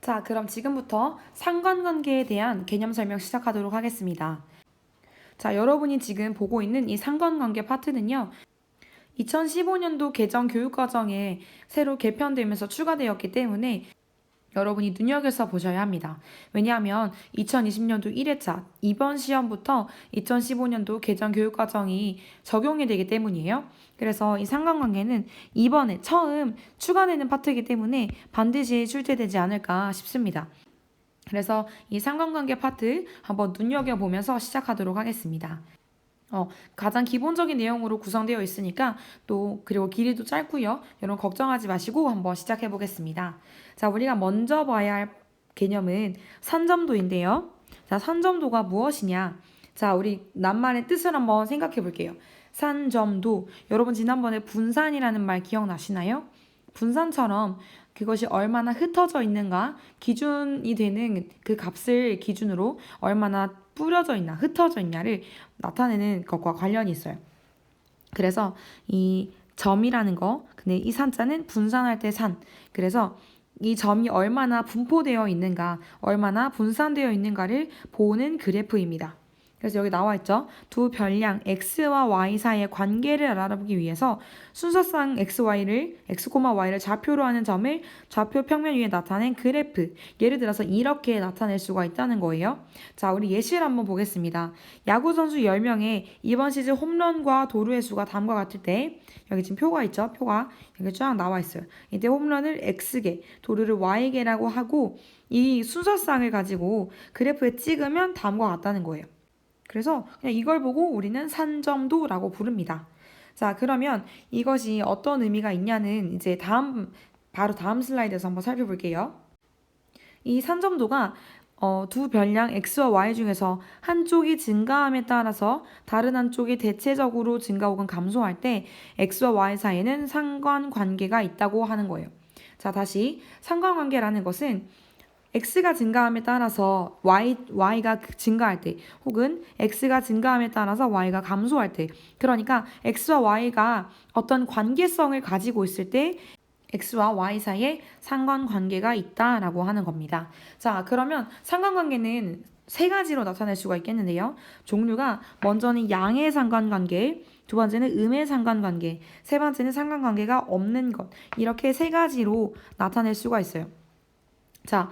자, 그럼 지금부터 상관관계에 대한 개념 설명 시작하도록 하겠습니다. 자, 여러분이 지금 보고 있는 이 상관관계 파트는요, 2015년도 개정 교육과정에 새로 개편되면서 추가되었기 때문에 여러분이 눈여겨서 보셔야 합니다. 왜냐하면 2020년도 1회차 이번 시험부터 2015년도 개정 교육과정이 적용이 되기 때문이에요. 그래서 이 상관관계는 이번에 처음 추가되는 파트이기 때문에 반드시 출제되지 않을까 싶습니다. 그래서 이 상관관계 파트 한번 눈여겨보면서 시작하도록 하겠습니다. 가장 기본적인 내용으로 구성되어 있으니까 또 그리고 길이도 짧고요. 여러분 걱정하지 마시고 한번 시작해 보겠습니다. 자, 우리가 먼저 봐야 할 개념은 산점도인데요. 자, 산점도가 무엇이냐? 자, 우리 낱말의 뜻을 한번 생각해 볼게요. 산점도. 여러분 지난번에 분산이라는 말 기억나시나요? 분산처럼 그것이 얼마나 흩어져 있는가 기준이 되는 그 값을 기준으로 얼마나 뿌려져 있나 흩어져 있냐를 나타내는 것과 관련이 있어요. 그래서 이 점이라는 거, 근데 이 산자는 분산할 때 산. 그래서 이 점이 얼마나 분포되어 있는가, 얼마나 분산되어 있는가를 보는 그래프입니다. 그래서 여기 나와 있죠. 두 별량 x와 y 사이의 관계를 알아보기 위해서 순서상 x, y를 좌표로 하는 점을 좌표 평면 위에 나타낸 그래프. 예를 들어서 이렇게 나타낼 수가 있다는 거예요. 자, 우리 예시를 한번 보겠습니다. 야구 선수 10명의 이번 시즌 홈런과 도루의 수가 다음과 같을 때 여기 지금 표가 있죠. 표가 여기 쫙 나와 있어요. 이때 홈런을 x개, 도루를 y개라고 하고 이 순서상을 가지고 그래프에 찍으면 다음과 같다는 거예요. 그래서 그냥 이걸 보고 우리는 산점도라고 부릅니다. 자, 그러면 이것이 어떤 의미가 있냐는 이제 바로 다음 슬라이드에서 한번 살펴볼게요. 이 산점도가 두 별량 x와 y 중에서 한쪽이 증가함에 따라서 다른 한쪽이 대체적으로 증가 혹은 감소할 때 x와 y 사이에는 상관관계가 있다고 하는 거예요. 자, 다시 상관관계라는 것은 x가 증가함에 따라서 y가 증가할 때 혹은 x가 증가함에 따라서 y가 감소할 때 그러니까 x와 y가 어떤 관계성을 가지고 있을 때 x와 y 사이에 상관관계가 있다라고 하는 겁니다. 자, 그러면 상관관계는 세 가지로 나타낼 수가 있겠는데요. 종류가 먼저는 양의 상관관계, 두 번째는 음의 상관관계, 세 번째는 상관관계가 없는 것. 이렇게 세 가지로 나타낼 수가 있어요. 자,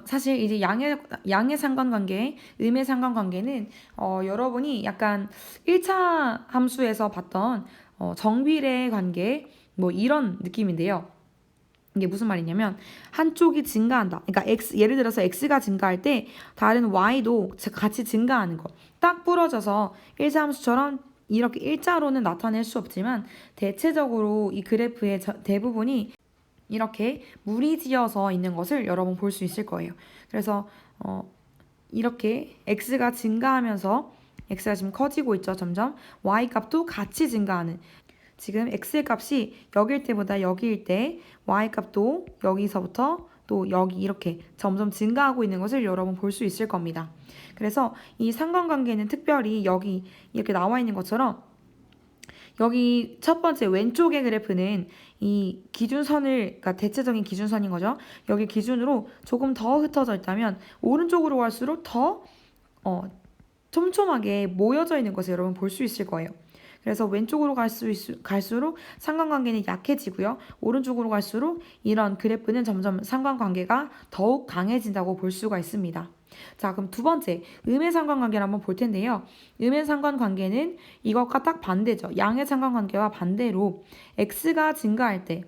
사실 이제 양의 상관관계, 음의 상관관계는, 여러분이 약간 1차 함수에서 봤던, 정비례 관계, 뭐 이런 느낌인데요. 이게 무슨 말이냐면, 한쪽이 증가한다. 그러니까 예를 들어서 x가 증가할 때, 다른 y도 같이 증가하는 거. 딱 부러져서 1차 함수처럼 이렇게 일자로는 나타낼 수 없지만, 대체적으로 이 그래프의 대부분이 이렇게 무리지어서 있는 것을 여러분 볼 수 있을 거예요. 그래서 이렇게 x가 증가하면서 x가 지금 커지고 있죠. 점점 y 값도 같이 증가하는 지금 x의 값이 여기일 때보다 여기일 때 y 값도 여기서부터 또 여기 이렇게 점점 증가하고 있는 것을 여러분 볼 수 있을 겁니다. 그래서 이 상관관계는 특별히 여기 이렇게 나와 있는 것처럼 여기 첫 번째 왼쪽의 그래프는 이 기준선을, 그러니까 대체적인 기준선인 거죠. 여기 기준으로 조금 더 흩어져 있다면 오른쪽으로 갈수록 더 촘촘하게 모여져 있는 것을 여러분 볼 수 있을 거예요. 그래서 왼쪽으로 갈수록 상관관계는 약해지고요. 오른쪽으로 갈수록 이런 그래프는 점점 상관관계가 더욱 강해진다고 볼 수가 있습니다. 자, 그럼 두 번째, 음의 상관관계를 한번 볼 텐데요. 음의 상관관계는 이것과 딱 반대죠. 양의 상관관계와 반대로 x가 증가할 때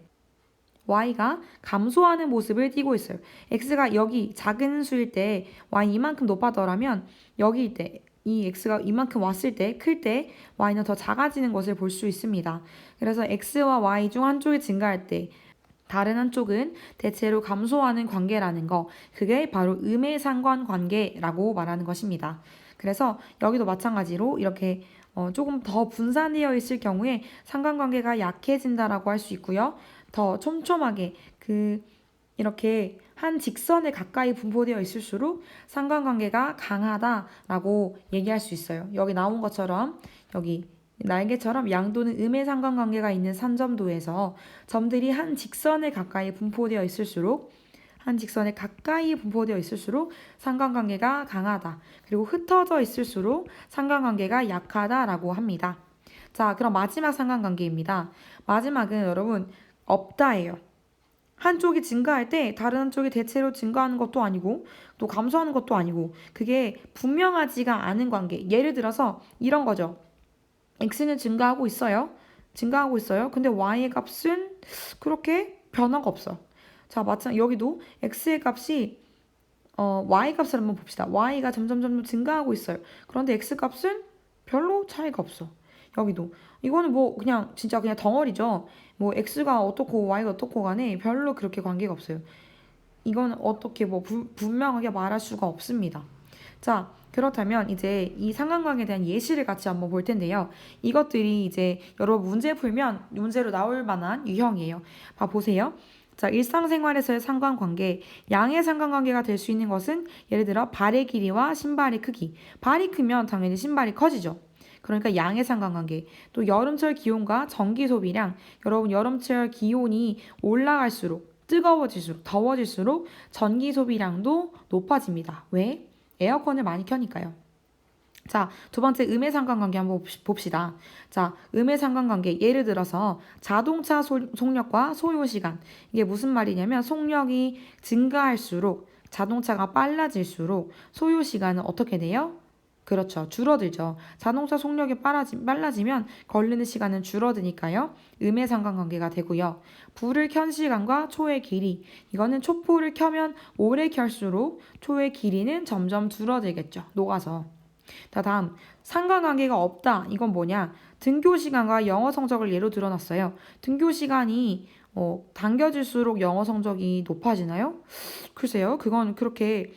y가 감소하는 모습을 띠고 있어요. x가 여기 작은 수일 때 y 이만큼 높아더라면 여기일 때 이 x가 이만큼 왔을 때 클 때 y는 더 작아지는 것을 볼 수 있습니다. 그래서 x와 y 중 한쪽이 증가할 때 다른 한쪽은 대체로 감소하는 관계라는 거, 그게 바로 음의 상관관계라고 말하는 것입니다. 그래서 여기도 마찬가지로 이렇게 조금 더 분산되어 있을 경우에 상관관계가 약해진다라고 할 수 있고요. 더 촘촘하게 이렇게 한 직선에 가까이 분포되어 있을수록 상관관계가 강하다라고 얘기할 수 있어요. 여기 나온 것처럼 여기 날개처럼 양도는 음의 상관관계가 있는 산점도에서 점들이 한 직선에 가까이 분포되어 있을수록 한 직선에 가까이 분포되어 있을수록 상관관계가 강하다. 그리고 흩어져 있을수록 상관관계가 약하다라고 합니다. 자, 그럼 마지막 상관관계입니다. 마지막은 여러분 없다예요. 한쪽이 증가할 때 다른 한쪽이 대체로 증가하는 것도 아니고 또 감소하는 것도 아니고 그게 분명하지가 않은 관계. 예를 들어서 이런 거죠. x는 증가하고 있어요. 증가하고 있어요. 근데 y의 값은 그렇게 변화가 없어. 자, 마찬가지 여기도 x의 값이 y 값을 한번 봅시다. y가 점점 증가하고 있어요. 그런데 x 값은 별로 차이가 없어. 여기도 이거는 뭐 그냥 진짜 그냥 덩어리죠. 뭐 x가 어떻고 y가 어떻고 간에 별로 그렇게 관계가 없어요. 이건 어떻게 뭐 분명하게 말할 수가 없습니다. 자, 그렇다면 이제 이 상관관계에 대한 예시를 같이 한번 볼 텐데요. 이것들이 이제 여러분 문제 풀면 문제로 나올 만한 유형이에요. 봐 보세요. 자, 일상생활에서의 상관관계, 양의 상관관계가 될 수 있는 것은 예를 들어 발의 길이와 신발의 크기. 발이 크면 당연히 신발이 커지죠. 그러니까 양의 상관관계. 또 여름철 기온과 전기 소비량. 여러분 여름철 기온이 올라갈수록 뜨거워질수록 더워질수록 전기 소비량도 높아집니다. 왜? 에어컨을 많이 켜니까요. 자, 두 번째 음의 상관관계 한번 봅시다. 자, 음의 상관관계 예를 들어서 자동차 속력과 소요시간 이게 무슨 말이냐면 속력이 증가할수록 자동차가 빨라질수록 소요시간은 어떻게 돼요? 그렇죠. 줄어들죠. 자동차 속력이 빨라지면 걸리는 시간은 줄어드니까요. 음의 상관관계가 되고요. 불을 켠 시간과 초의 길이. 이거는 촛불을 켜면 오래 켤수록 초의 길이는 점점 줄어들겠죠. 녹아서. 자, 다음. 상관관계가 없다. 이건 뭐냐? 등교 시간과 영어 성적을 예로 들어놨어요. 등교 시간이 당겨질수록 영어 성적이 높아지나요? 글쎄요. 그건 그렇게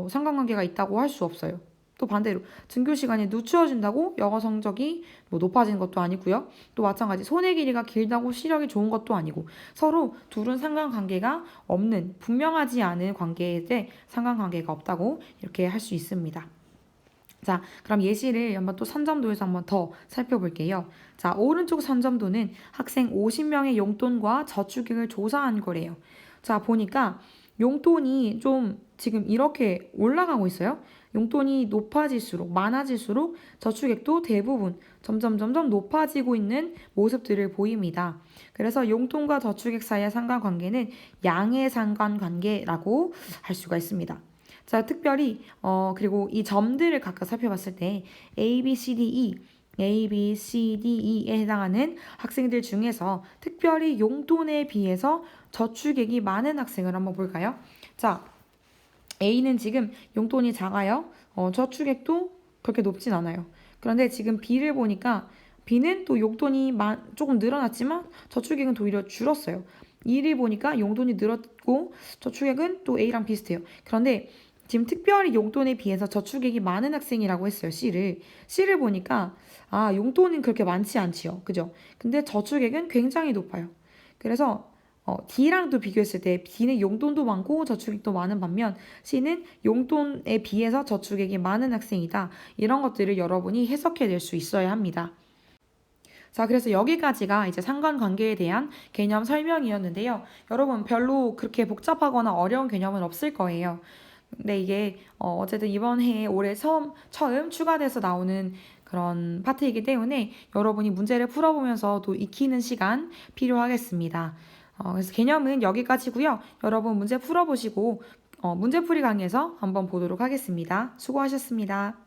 상관관계가 있다고 할 수 없어요. 또 반대로 등교 시간이 늦추어진다고 영어 성적이 뭐 높아지는 것도 아니고요. 또 마찬가지 손의 길이가 길다고 시력이 좋은 것도 아니고 서로 둘은 상관관계가 없는 분명하지 않은 관계에 대해 상관관계가 없다고 이렇게 할 수 있습니다. 자, 그럼 예시를 한번 또 선점도에서 한번 더 살펴볼게요. 자, 오른쪽 선점도는 학생 50명의 용돈과 저축액을 조사한 거래요. 자, 보니까 용돈이 좀 지금 이렇게 올라가고 있어요. 용돈이 높아질수록 많아질수록 저축액도 대부분 점점 높아지고 있는 모습들을 보입니다. 그래서 용돈과 저축액 사이의 상관관계는 양의 상관관계라고 할 수가 있습니다. 자, 특별히 그리고 이 점들을 각각 살펴봤을 때 A, B, C, D, E에 해당하는 학생들 중에서 특별히 용돈에 비해서 저축액이 많은 학생을 한번 볼까요? 자, A는 지금 용돈이 작아요. 저축액도 그렇게 높진 않아요. 그런데 지금 B를 보니까 B는 또 용돈이 조금 늘어났지만 저축액은 오히려 줄었어요. E를 보니까 용돈이 늘었고 저축액은 또 A랑 비슷해요. 그런데 지금 특별히 용돈에 비해서 저축액이 많은 학생이라고 했어요. C를 보니까 용돈은 그렇게 많지 않지요. 그죠? 근데 저축액은 굉장히 높아요. 그래서 D랑 또 비교했을 때 D는 용돈도 많고 저축액도 많은 반면 C는 용돈에 비해서 저축액이 많은 학생이다. 이런 것들을 여러분이 해석해낼 수 있어야 합니다. 자, 그래서 여기까지가 이제 상관관계에 대한 개념 설명이었는데요. 여러분 별로 그렇게 복잡하거나 어려운 개념은 없을 거예요. 근데 이게 어쨌든 이번 해에 올해 처음 추가돼서 나오는 그런 파트이기 때문에 여러분이 문제를 풀어보면서 또 익히는 시간 필요하겠습니다. 그래서 개념은 여기까지고요. 여러분 문제 풀어보시고 문제풀이 강의에서 한번 보도록 하겠습니다. 수고하셨습니다.